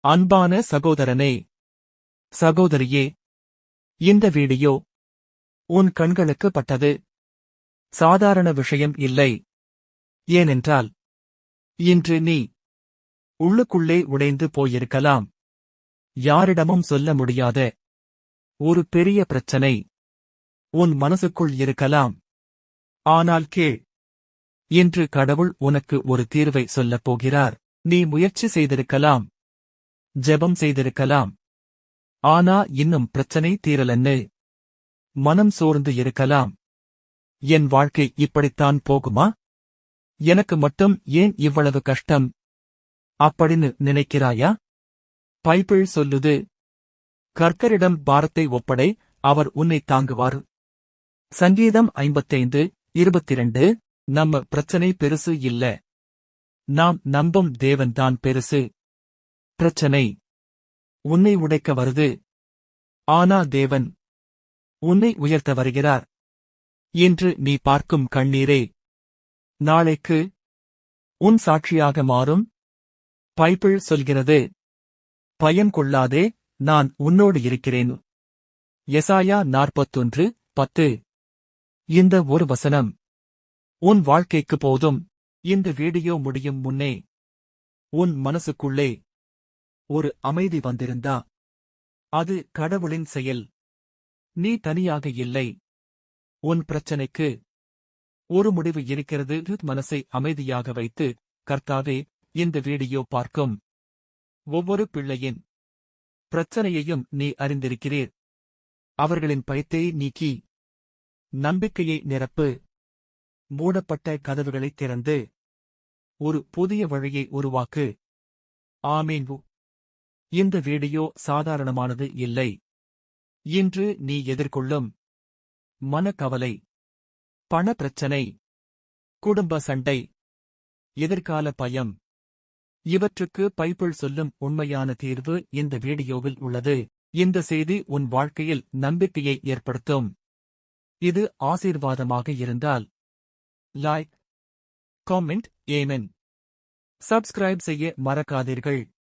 அன்பான சகோதரனே, சகோதரியே, இந்த வீடியோ உன் கண்களுக்கு பட்டது சாதாரண விஷயம் இல்லை. ஏனென்றால் இன்று நீ உள்ளுக்குள்ளே உடைந்து போயிருக்கலாம். யாரிடமும் சொல்ல முடியாத ஒரு பெரிய பிரச்சனை உன் மனசுக்குள் இருக்கலாம். ஆனால் கேள், இன்று கடவுள் உனக்கு ஒரு தீர்வை சொல்லப் போகிறார். நீ முயற்சி செய்திருக்கலாம், ஜெபம் செய்திருக்கலாம், ஆனா இன்னும் பிரச்சனை தீரலன்னு மனம் சோர்ந்து இருக்கலாம். என் வாழ்க்கை இப்படித்தான் போகுமா? எனக்கு மட்டும் ஏன் இவ்வளவு கஷ்டம் அப்படின்னு நினைக்கிறாயா? பைபிள் சொல்லுது, கர்த்தரிடம் பாரத்தை ஒப்படை, அவர் உன்னை தாங்குவார். சங்கீதம் 55:22. நம்ம பிரச்சனை பெருசு இல்ல, நாம் நம்பும் தேவன்தான் பெருசு. பிரச்சனை உன்னை உடைக்க வருது, ஆனா தேவன் உன்னை உயர்த்த வருகிறார். இன்று நீ பார்க்கும் கண்ணீரே நாளைக்கு உன் சாட்சியாக மாறும். பைபிள் சொல்கிறது, பயம் கொள்ளாதே, நான் உன்னோடு இருக்கிறேன். எசாயா 41:10. இந்த ஒரு வசனம் உன் வாழ்க்கைக்கு போதும். இந்த வீடியோ முடியும் முன்னே உன் மனசுக்குள்ளே ஒரு அமைதி வந்திருந்தா அது கடவுளின் செயல். நீ தனியாக இல்லை. உன் பிரச்சனைக்கு ஒரு முடிவு இருக்கிறது. மனசை அமைதியாக வைத்து, கர்த்தாவே, இந்த வீடியோ பார்க்கும் ஒவ்வொரு பிள்ளையின் பிரச்சனையையும் நீ அறிந்திருக்கிறீர். அவர்களின் பயத்தை நீக்கி நம்பிக்கையை நிரப்பு. மூடப்பட்ட கதவுகளைத் திறந்து ஒரு புதிய வழியை உருவாக்கு. ஆமீன். இந்த வீடியோ சாதாரணமானது இல்லை. இன்று நீ எதிர்கொள்ளும் மனக்கவலை, பண பிரச்சனை, குடும்ப சண்டை, எதிர்கால பயம், இவற்றுக்கு பைபிள் சொல்லும் உண்மையான தீர்வு இந்த வீடியோவில் உள்ளது. இந்த செய்தி உன் வாழ்க்கையில் நம்பிக்கையை ஏற்படுத்தும். இது ஆசீர்வாதமாக இருந்தால் லைக், காமெண்ட், ஏமென். சப்ஸ்கிரைப் செய்ய மறக்காதீர்கள்.